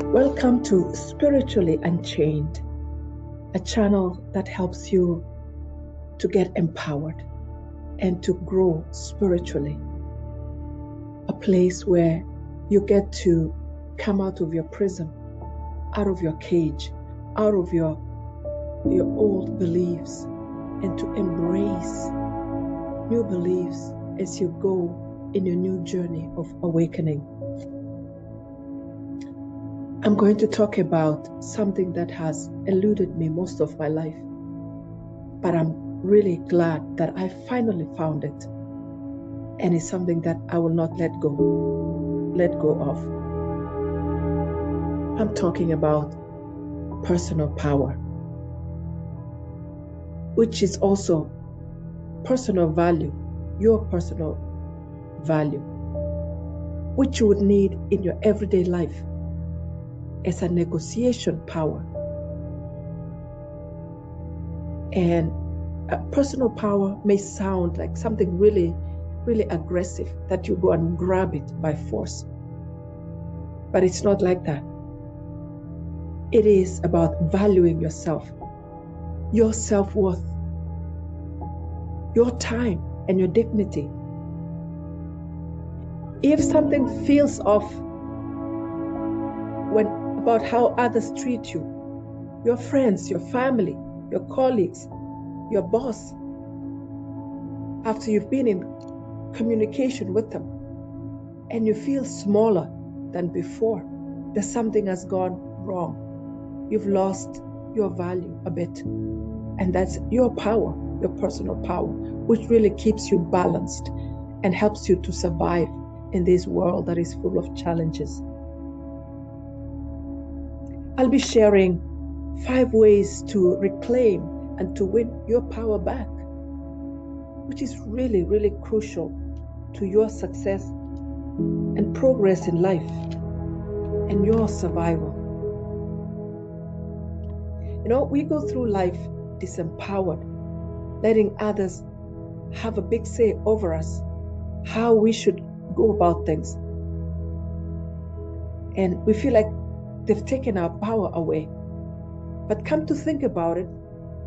Welcome to Spiritually Unchained, a channel that helps you to get empowered and to grow spiritually. A place where you get to come out of your prison, out of your cage, out of your old beliefs, and to embrace new beliefs as you go in your new journey of awakening. I'm going to talk about something that has eluded me most of my life, but I'm really glad that I finally found it, and it's something that I will not let go of. I'm talking about personal power, which is also personal value, your personal value, which you would need in your everyday life as a negotiation power. And personal power may sound like something really, really aggressive, that you go and grab it by force. But it's not like that. It is about valuing yourself, your self-worth, your time, and your dignity. If something feels off about how others treat you, your friends, your family, your colleagues, your boss, after you've been in communication with them and you feel smaller than before, that something has gone wrong. You've lost your value a bit. And that's your power, your personal power, which really keeps you balanced and helps you to survive in this world that is full of challenges. I'll be sharing 5 ways to reclaim and to win your power back, which is really, really crucial to your success and progress in life and your survival. You know, we go through life disempowered, letting others have a big say over us, how we should go about things. And we feel like they've taken our power away. But come to think about it,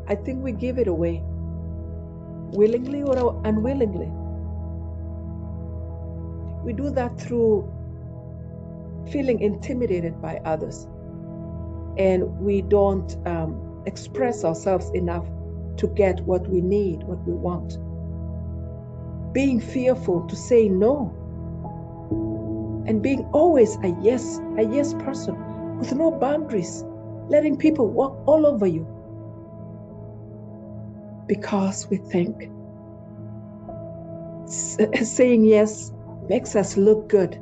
I think we give it away, willingly or unwillingly. We do that through feeling intimidated by others, and we don't express ourselves enough to get what we need, what we want. Being fearful to say no, and being always a yes person with no boundaries, letting people walk all over you because we think saying yes makes us look good.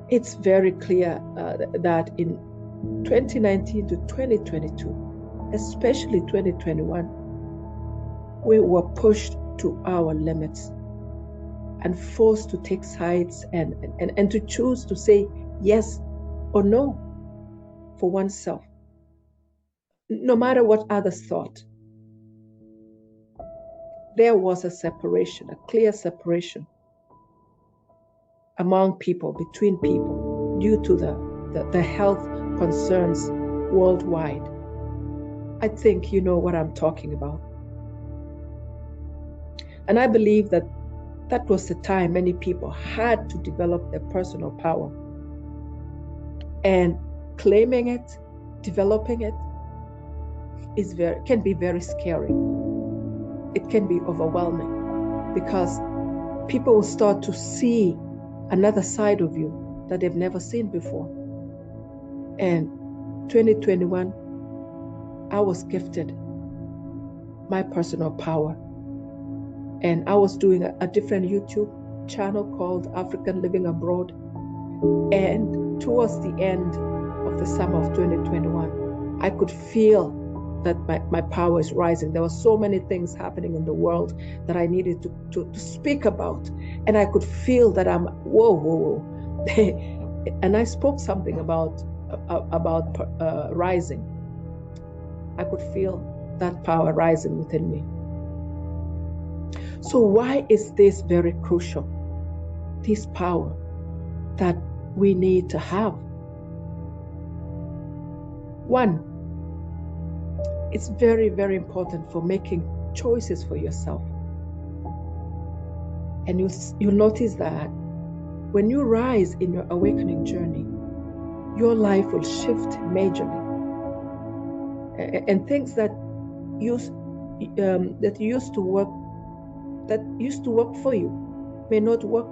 It's very clear that in 2019 to 2022, especially 2021, we were pushed to our limits and forced to take sides and to choose to say yes or no for oneself, no matter what others thought. There was a separation, a clear separation among people, between people, due to the health concerns worldwide. I think you know what I'm talking about. And I believe that was the time many people had to develop their personal power. And claiming it, developing it, can be very scary. It can be overwhelming because people will start to see another side of you that they've never seen before. And 2021, I was gifted my personal power. And I was doing a different YouTube channel called African Living Abroad. And towards the end of the summer of 2021, I could feel that my power is rising. There were so many things happening in the world that I needed to speak about. And I could feel that I'm, whoa. And I spoke something about rising. I could feel that power rising within me. So why is this very crucial? This power that we need to have. One, it's very, very important for making choices for yourself. And you'll notice that when you rise in your awakening journey, your life will shift majorly. And things that used to work for you may not work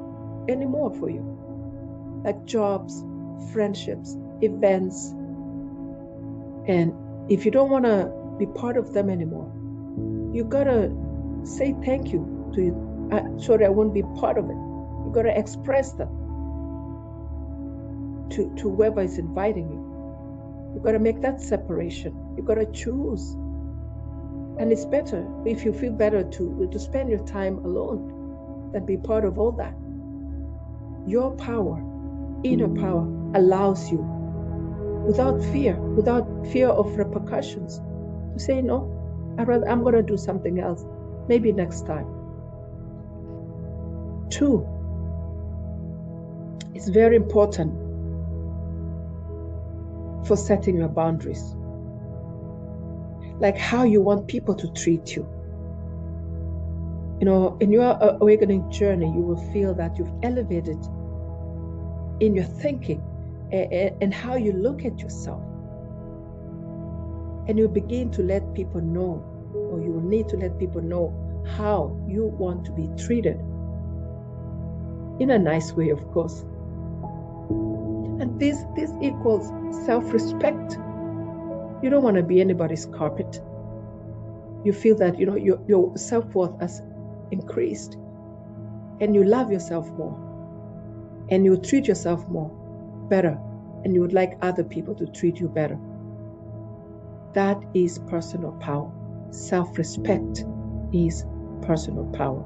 anymore for you, like jobs, friendships, events. And if you don't want to be part of them anymore, you gotta say thank you to it. Sorry, I won't be part of it. You gotta express that to whoever is inviting you. You gotta make that separation. You gotta choose. And it's better, if you feel better, to spend your time alone than be part of all that. Your power, inner power, allows you, without fear of repercussions, to say, no, I'm going to do something else, maybe next time. 2, it's very important for setting your boundaries, like how you want people to treat you. You know, in your awakening journey, you will feel that you've elevated in your thinking and how you look at yourself. And you begin to let people know, or you will need to let people know how you want to be treated. In a nice way, of course. And this equals self-respect. You don't want to be anybody's carpet. You feel that, you know, your self-worth has increased, and you love yourself more, and you treat yourself better, and you would like other people to treat you better. That is personal power. Self-respect is personal power.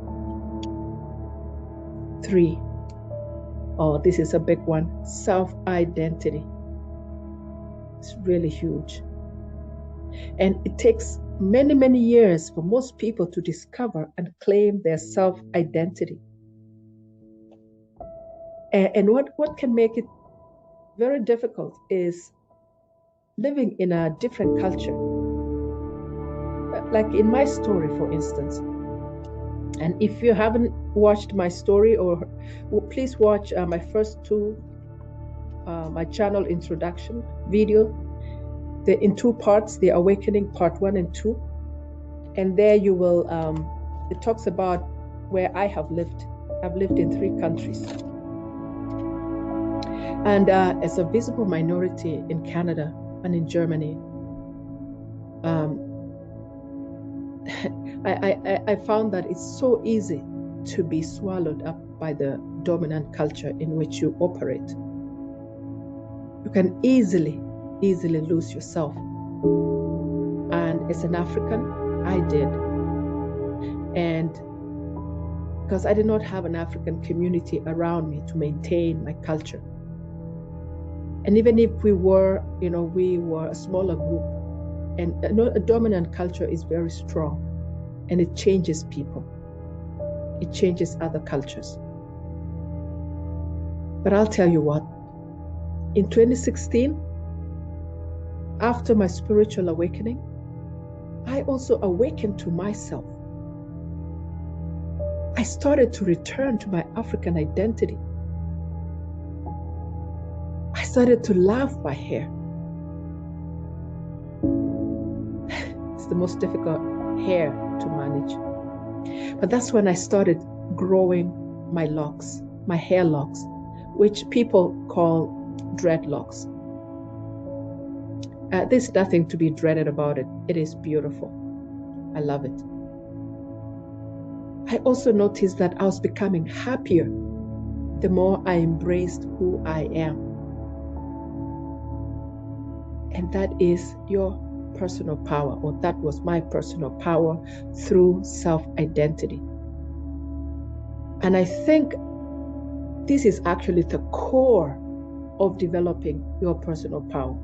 3, this is a big one, self-identity. It's really huge. And it takes many, many years for most people to discover and claim their self-identity. And what can make it very difficult is living in a different culture. Like in my story, for instance. And if you haven't watched my story, please watch my first 2, my channel introduction video. They're in 2 parts, the awakening part 1 and 2. And there you will, it talks about where I have lived. I've lived in 3 countries. And as a visible minority in Canada and in Germany, I found that it's so easy to be swallowed up by the dominant culture in which you operate. You can easily lose yourself. And as an African, I did. And because I did not have an African community around me to maintain my culture. And even if we were a smaller group, and a dominant culture is very strong, and it changes people. It changes other cultures. But I'll tell you what, in 2016, after my spiritual awakening, I also awakened to myself. I started to return to my African identity. I started to love my hair. It's the most difficult hair to manage. But that's when I started growing my locks, my hair locks, which people call dreadlocks. There's nothing to be dreaded about it. It is beautiful. I love it. I also noticed that I was becoming happier the more I embraced who I am. And that is your personal power, or that was my personal power through self-identity. And I think this is actually the core of developing your personal power?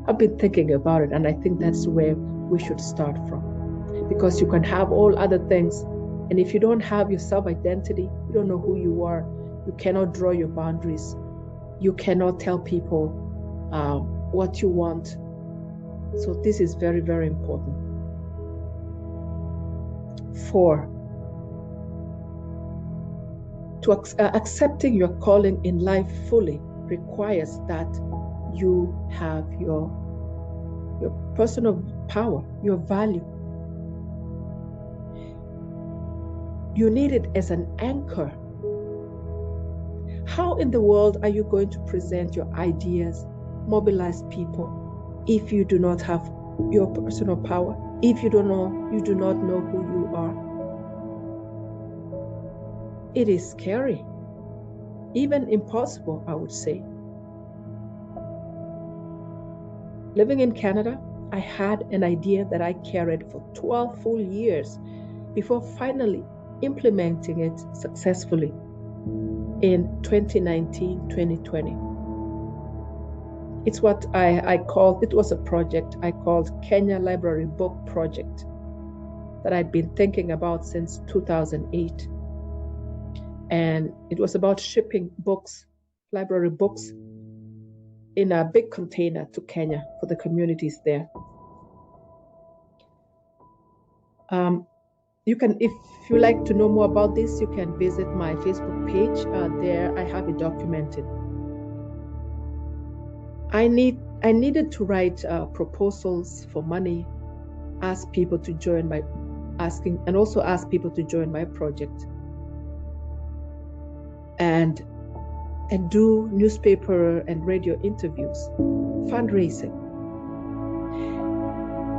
I've been thinking about it, and I think that's where we should start from. Because you can have all other things, and if you don't have your self-identity, you don't know who you are, you cannot draw your boundaries, you cannot tell people what you want. So this is very, very important. 4, accepting your calling in life fully requires that you have your personal power, your value. You need it as an anchor. How in the world are you going to present your ideas, mobilize people, if you do not have your personal power, if you do not know who you are? It is scary, even impossible, I would say. Living in Canada, I had an idea that I carried for 12 full years before finally implementing it successfully in 2019-2020. It's what I called, it was a project I called Kenya Library Book Project that I'd been thinking about since 2008. And it was about shipping books, library books, in a big container to Kenya for the communities there. You can, if you like to know more about this, you can visit my Facebook page. There I have it documented. I needed to write proposals for money, ask people to join my people to join my project, and do newspaper and radio interviews, fundraising.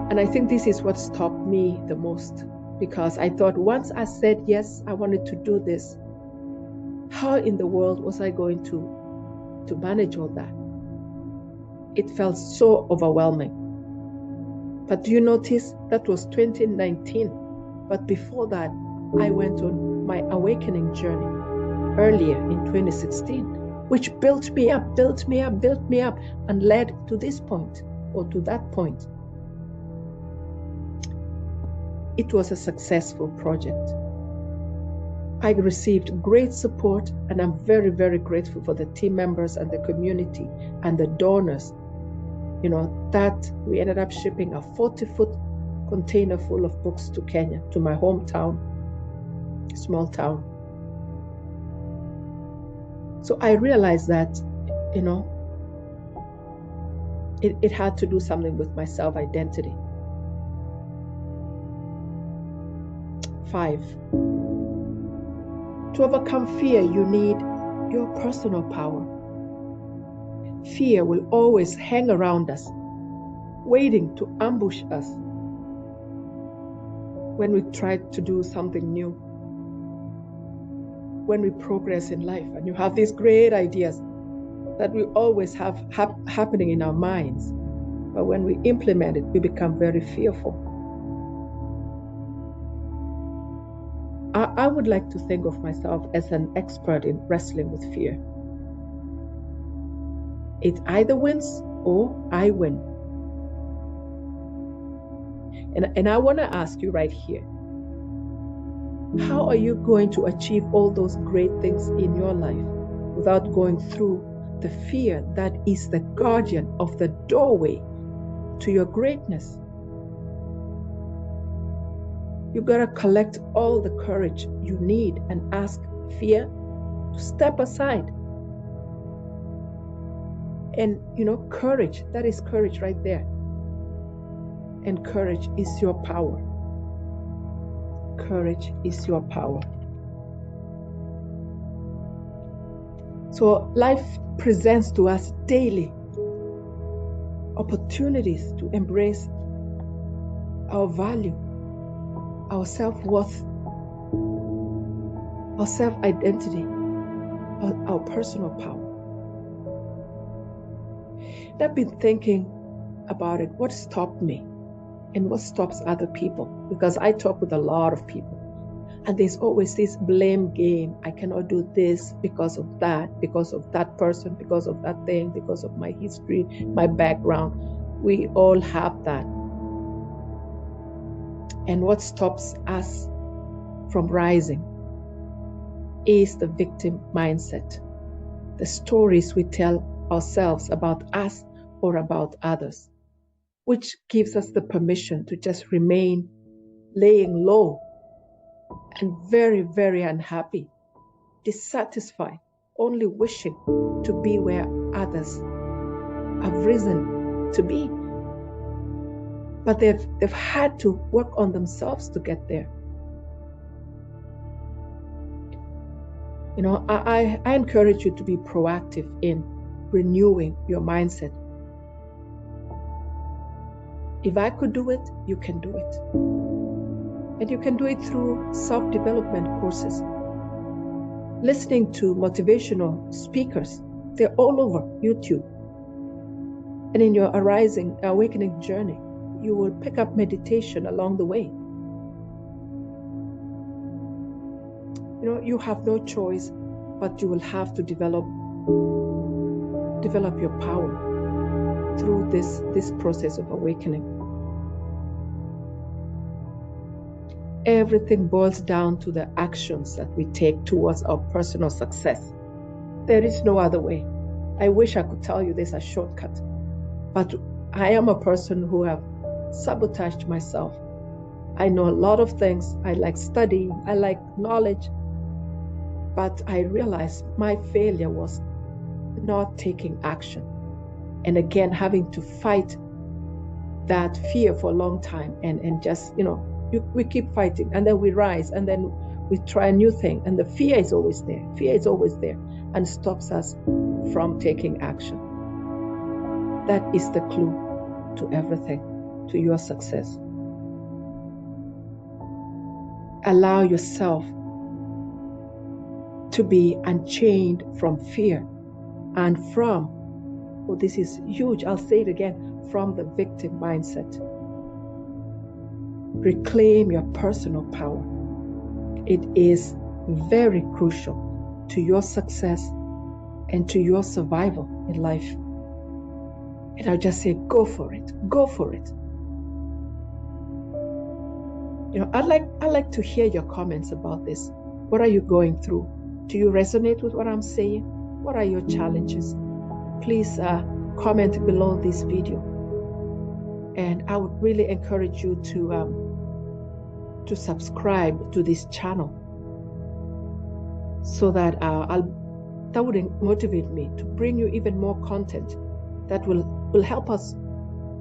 And I think this is what stopped me the most, because I thought once I said yes, I wanted to do this, how in the world was I going to manage all that? It felt so overwhelming. But do you notice that was 2019? But before that, I went on my awakening journey earlier in 2016, which built me up, and led to this point, or to that point. It was a successful project. I received great support, and I'm very, very grateful for the team members and the community and the donors. That we ended up shipping a 40-foot container full of books to Kenya, to my hometown, small town. So I realized that, it had to do something with my self-identity. 5, to overcome fear, you need your personal power. Fear will always hang around us, waiting to ambush us when we try to do something new, when we progress in life, and you have these great ideas that we always have happening in our minds. But when we implement it, we become very fearful. I would like to think of myself as an expert in wrestling with fear. It either wins or I win. And I want to ask you right here, how are you going to achieve all those great things in your life without going through the fear that is the guardian of the doorway to your greatness? You gotta collect all the courage you need and ask fear to step aside. And courage, that is courage right there. And courage is your power. Courage is your power. So life presents to us daily opportunities to embrace our value, our self-worth, our self-identity, our personal power. I've been thinking about it, what stopped me and what stops other people, because I talk with a lot of people. And there's always this blame game. I cannot do this because of that person, because of that thing, because of my history, my background. We all have that. And what stops us from rising is the victim mindset. The stories we tell ourselves about us or about others, which gives us the permission to just remain laying low and very, very unhappy, dissatisfied, only wishing to be where others have risen to be. But they've had to work on themselves to get there. You know, I encourage you to be proactive in renewing your mindset. If I could do it, you can do it. And you can do it through self-development courses, listening to motivational speakers. They're all over YouTube. And in your awakening journey, you will pick up meditation along the way. You know, you have no choice, but you will have to develop your power through this process of awakening. Everything boils down to the actions that we take towards our personal success. There is no other way. I wish I could tell you there's a shortcut, but I am a person who have sabotaged myself. I know a lot of things. I like studying, I like knowledge, but I realized my failure was not taking action. And again, having to fight that fear for a long time and just, you know, we keep fighting, and then we rise, and then we try a new thing, and the fear is always there. Fear is always there and stops us from taking action. That is the clue to everything, to your success. Allow yourself to be unchained from fear and from, oh, this is huge, I'll say it again, from the victim mindset. Reclaim your personal power. It is very crucial to your success and to your survival in life. And I'll just say, go for it. Go for it. You know, I'd like to hear your comments about this. What are you going through? Do you resonate with what I'm saying? What are your challenges? Please comment below this video. And I would really encourage you to subscribe to this channel, so that that would motivate me to bring you even more content that will help us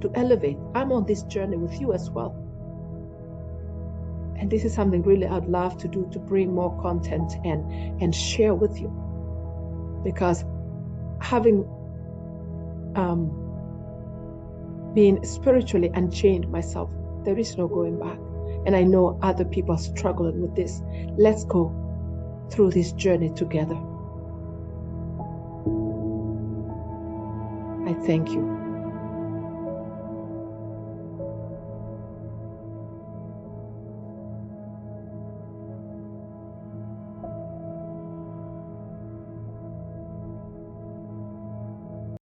to elevate. I'm on this journey with you as well. And this is something really I'd love to do, to bring more content and share with you. Because having been spiritually unchained myself, there is no going back. And I know other people are struggling with this. Let's go through this journey together. I thank you.